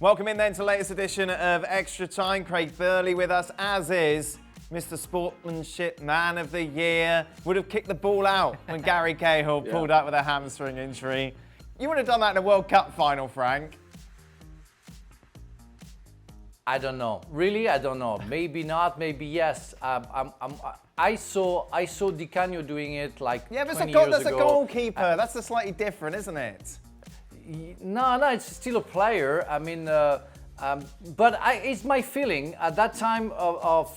Welcome in then to the latest edition of Extra Time. Craig Burley with us, as is Mr. Sportsmanship Man of the Year. Would have kicked the ball out when Gary Cahill pulled up with a hamstring injury. You would have done that in a World Cup final, Frank. I don't know. Really, I don't know. Maybe not. Maybe yes. I saw Di Canio doing it like 20 years ago. That's a goalkeeper. That's slightly different, isn't it? No, it's still a player. I mean, but it's my feeling at that time of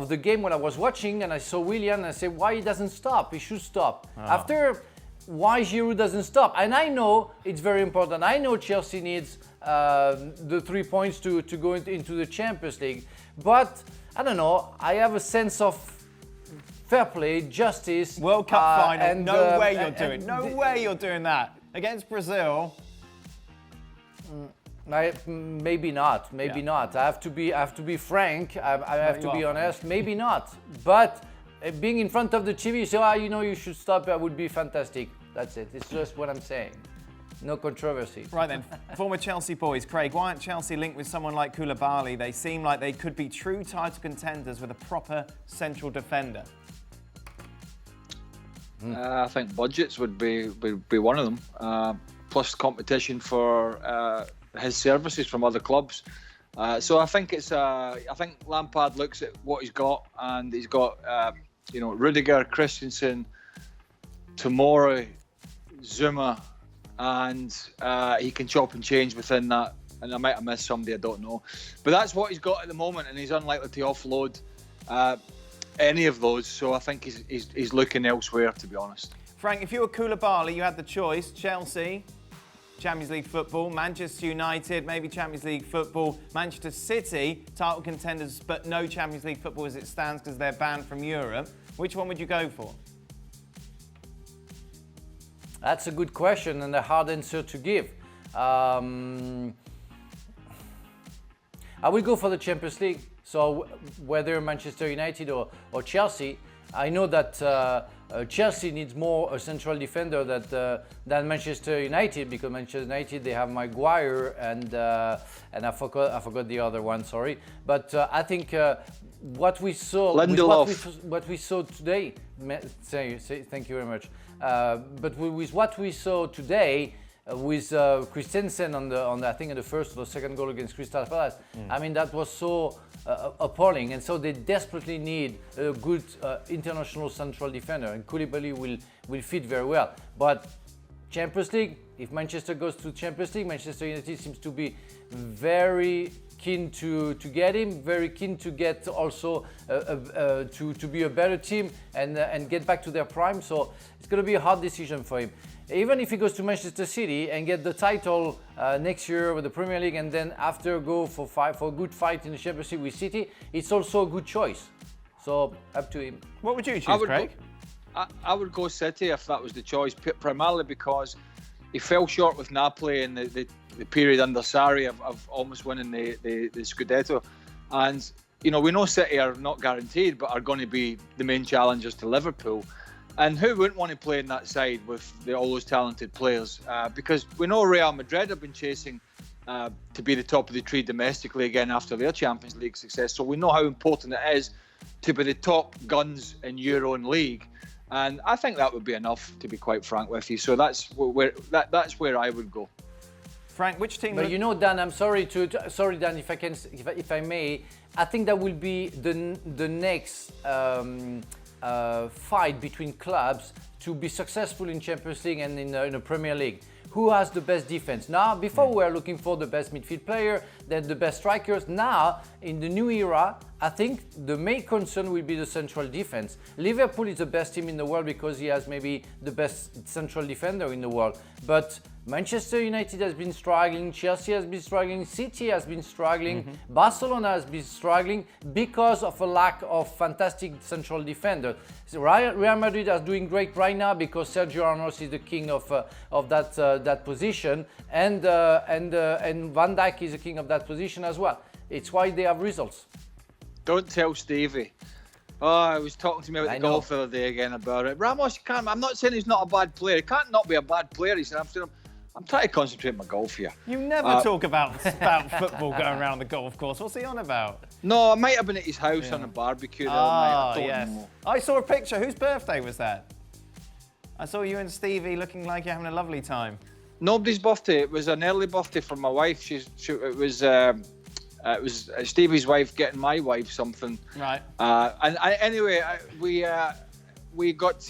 the game when I was watching and I saw Willian and I said, why he doesn't stop? He should stop. After, why Giroud doesn't stop? And I know it's very important. I know Chelsea needs the 3 points to go into the Champions League. But I don't know. I have a sense of fair play, justice. World Cup final. No way you're doing that. Against Brazil. Maybe not. Maybe not. I have to be frank. I have to be honest. Maybe not. But being in front of the TV, you say, you should stop. That would be fantastic. That's it. It's just what I'm saying. No controversy. Right then, former Chelsea boys. Craig, why aren't Chelsea linked with someone like Koulibaly? They seem like they could be true title contenders with a proper central defender. I think budgets would be one of them. Plus competition for his services from other clubs. So I think I think Lampard looks at what he's got, and he's got Rudiger, Christensen, Tomori, Zuma, and he can chop and change within that. And I might have missed somebody, I don't know. But that's what he's got at the moment, and he's unlikely to offload any of those. So I think he's looking elsewhere, to be honest. Frank, if you were Koulibaly, you had the choice: Chelsea, Champions League football; Manchester United, maybe Champions League football; Manchester City, title contenders, but no Champions League football as it stands because they're banned from Europe. Which one would you go for? That's a good question and a hard answer to give. I will go for the Champions League. So whether Manchester United or Chelsea, I know that Chelsea needs more a central defender than Manchester United, because Manchester United, they have Maguire and I forgot the other one. Sorry, but I think what we saw, what we saw today. Thank you very much. But with what we saw today, with Christensen on I think in the first or the second goal against Crystal Palace, I mean, that was so appalling, and so they desperately need a good international central defender, and Koulibaly will fit very well. But Champions League, if Manchester goes to Champions League, Manchester United seems to be very keen to get him, very keen to get also to be a better team and get back to their prime. So it's going to be a hard decision for him. Even if he goes to Manchester City and get the title next year with the Premier League, and then after go for a good fight in the Champions League with City, it's also a good choice. So up to him. What would you choose, Craig? I would go City if that was the choice, primarily because he fell short with Napoli in the period under Sarri of almost winning the Scudetto. And, we know City are not guaranteed, but are going to be the main challengers to Liverpool. And who wouldn't want to play in that side with all those talented players? Because we know Real Madrid have been chasing to be the top of the tree domestically again after their Champions League success. So we know how important it is to be the top guns in your own league. And I think that would be enough, to be quite frank with you. So that's where I would go. Frank, which team? But Dan, I'm sorry, Dan, if I may, I think that will be the next fight between clubs to be successful in Champions League and in the Premier League. Who has the best defense? Now, before we were looking for the best midfield player, then the best strikers. Now, in the new era, I think the main concern will be the central defense. Liverpool is the best team in the world because he has maybe the best central defender in the world. But Manchester United has been struggling, Chelsea has been struggling, City has been struggling, Barcelona has been struggling because of a lack of fantastic central defender. So Real Madrid is doing great right now because Sergio Ramos is the king of that position, and Van Dijk is the king of that position as well. It's why they have results. Don't tell Stevie. Oh, he was talking to me about the golf the other day again about it. Ramos, I'm not saying he's not a bad player. He can't not be a bad player. He said, I'm trying to concentrate on my golf here. You never talk about football going around the golf course. What's he on about? No, I might have been at his house on a barbecue the other night. I don't know. I saw a picture. Whose birthday was that? I saw you and Stevie looking like you're having a lovely time. Nobody's birthday. It was an early birthday for my wife. It was Stevie's wife getting my wife something. Right. Anyway, we got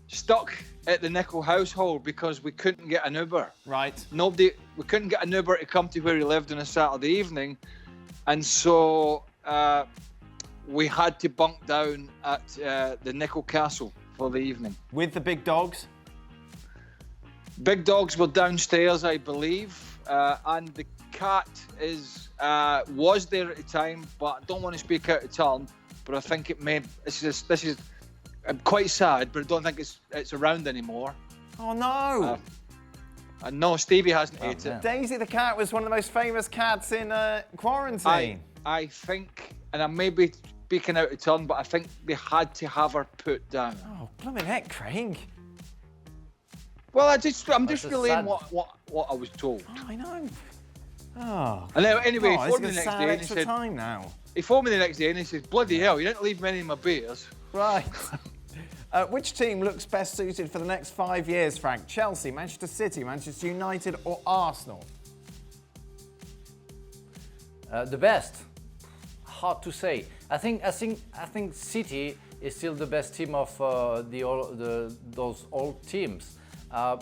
stuck at the Nicol household because we couldn't get an Uber. Right. We couldn't get an Uber to come to where he lived on a Saturday evening, and so we had to bunk down at the Nicol Castle for the evening. With the big dogs? Big dogs were downstairs, I believe, and the cat was there at the time, but I don't want to speak out of turn. But I think it may. This is quite sad, but I don't think it's around anymore. Oh no! And no, Stevie hasn't ate it. Daisy the cat was one of the most famous cats in quarantine. I think, and I may be speaking out of turn, but I think they had to have her put down. Oh, blooming heck, Craig. Well, I'm just relaying what I was told. Oh, I know. Oh. And anyway, he phoned me the next next day and he said, time now. He phoned me the next day and he said, bloody hell, you didn't leave many of my beers. Right. Which team looks best suited for the next 5 years, Frank? Chelsea, Manchester City, Manchester United, or Arsenal? The best. Hard to say. I think City is still the best team of those old teams.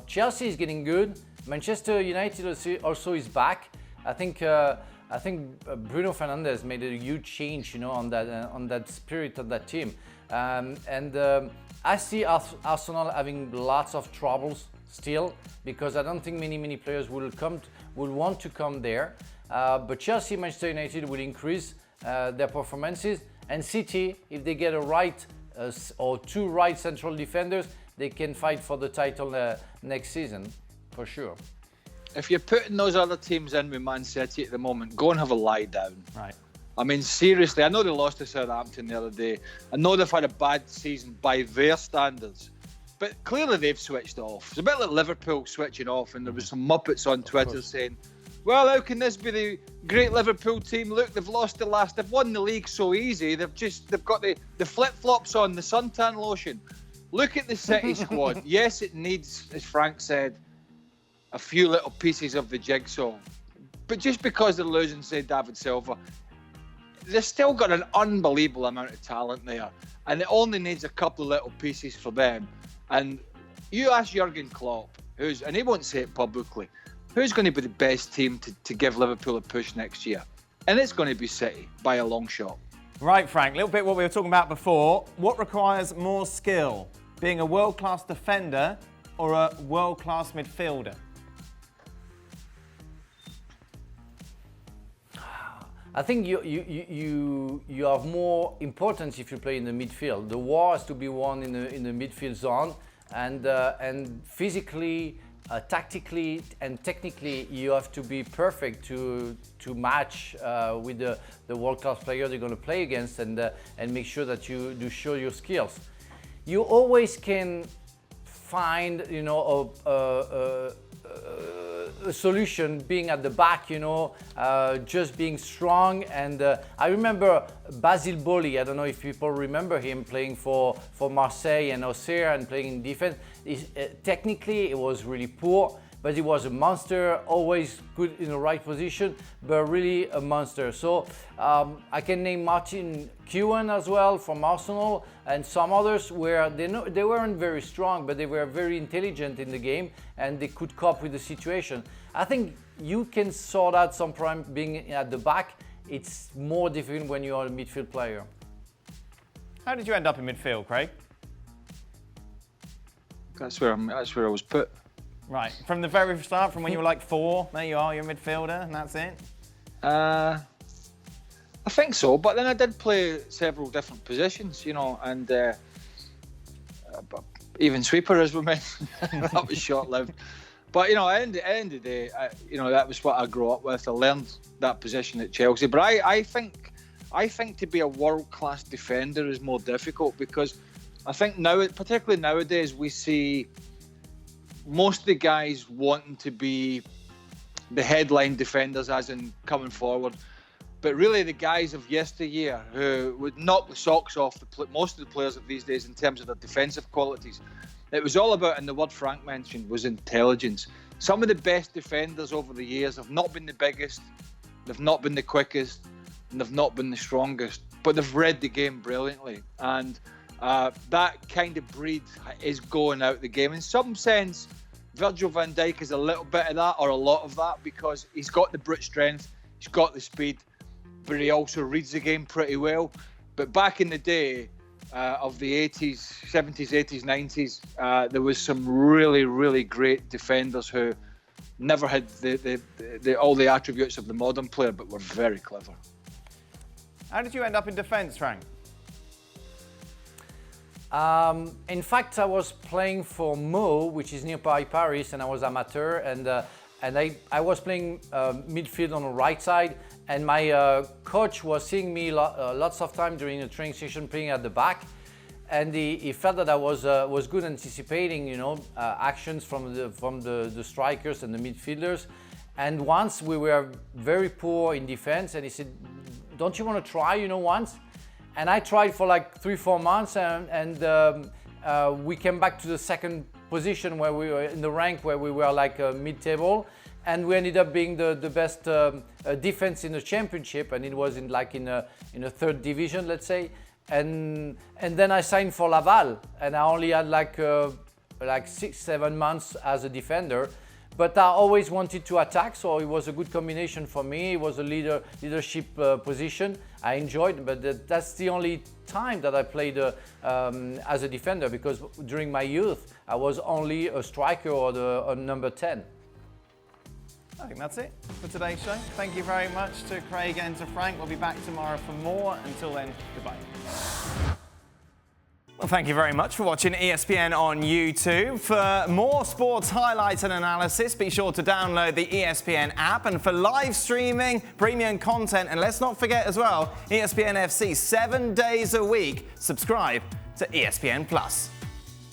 Chelsea is getting good. Manchester United also is back. I think Bruno Fernandes made a huge change, on that spirit of that team. I see Arsenal having lots of troubles still because I don't think many players will want to come there. But Chelsea, Manchester United will increase their performances, and City, if they get a right or two right central defenders, they can fight for the title next season, for sure. If you're putting those other teams in with Man City at the moment, go and have a lie down. Right. I mean, seriously, I know they lost to Southampton the other day. I know they've had a bad season by their standards. But clearly they've switched off. It's a bit like Liverpool switching off, and there was some Muppets on Twitter saying, well, how can this be the great Liverpool team? Look, they've won the league so easy. They've got the flip-flops on, the suntan lotion. Look at the City squad. Yes, it needs, as Frank said, a few little pieces of the jigsaw. But just because they're losing, say, David Silva, they've still got an unbelievable amount of talent there. And it only needs a couple of little pieces for them. And you ask Jurgen Klopp, and he won't say it publicly, who's going to be the best team to give Liverpool a push next year? And it's going to be City by a long shot. Right, Frank, a little bit what we were talking about before. What requires more skill? Being a world-class defender or a world-class midfielder? I think you have more importance if you play in the midfield. The war has to be won in the midfield zone, and physically, tactically, and technically, you have to be perfect to match with the world-class player they're going to play against, and make sure that you do show your skills. You always can find, a solution being at the back, just being strong. And I remember Basile Boli. I don't know if people remember him playing for Marseille and Auxerre and playing in defense. Technically, it was really poor, but he was a monster, always good in the right position, but really a monster. So I can name Martin Keown as well from Arsenal, and some others where they weren't very strong, but they were very intelligent in the game and they could cope with the situation. I think you can sort out some problem being at the back. It's more difficult when you are a midfield player. How did you end up in midfield, Craig? That's where I was put. Right, from the very start, from when you were like 4, there you are, you're a midfielder, and that's it? I think so, but then I did play several different positions, and even sweeper, as we mentioned, that was short-lived. But, at the end of the day, that was what I grew up with. I learned that position at Chelsea. But I think to be a world-class defender is more difficult because I think now, particularly nowadays, we see most of the guys wanting to be the headline defenders, as in coming forward. But really, the guys of yesteryear who would knock the socks off most of the players of these days in terms of their defensive qualities. It was all about, and the word Frank mentioned was intelligence. Some of the best defenders over the years have not been the biggest, they've not been the quickest, and they've not been the strongest, but they've read the game brilliantly. And that kind of breed is going out the game. In some sense, Virgil van Dijk is a little bit of that, or a lot of that, because he's got the brute strength, he's got the speed, but he also reads the game pretty well. But back in the day of the 80s, 70s, 80s, 90s, there was some really, really great defenders who never had all the attributes of the modern player, but were very clever. How did you end up in defence, Frank? In fact, I was playing for Meaux, which is nearby Paris, and I was amateur, and I was playing midfield on the right side, and my coach was seeing me lots of time during the training session playing at the back, and he felt that I was good anticipating, actions from the strikers and the midfielders. And once we were very poor in defense, and he said, "Don't you want to try, once?" And I tried for like 3-4 months, and we came back to the second position where we were in the rank, where we were like mid-table, and we ended up being the best defense in the championship, and it was in a third division, let's say. And then I signed for Laval, and I only had like 6-7 months as a defender. But I always wanted to attack, so it was a good combination for me. It was a leadership position. I enjoyed, but that's the only time that I played as a defender, because during my youth, I was only a striker or number 10. I think that's it for today's show. Thank you very much to Craig and to Frank. We'll be back tomorrow for more. Until then, goodbye. Well, thank you very much for watching ESPN on YouTube. For more sports highlights and analysis, be sure to download the ESPN app. And for live streaming, premium content, and let's not forget as well, ESPN FC 7 days a week, subscribe to ESPN Plus.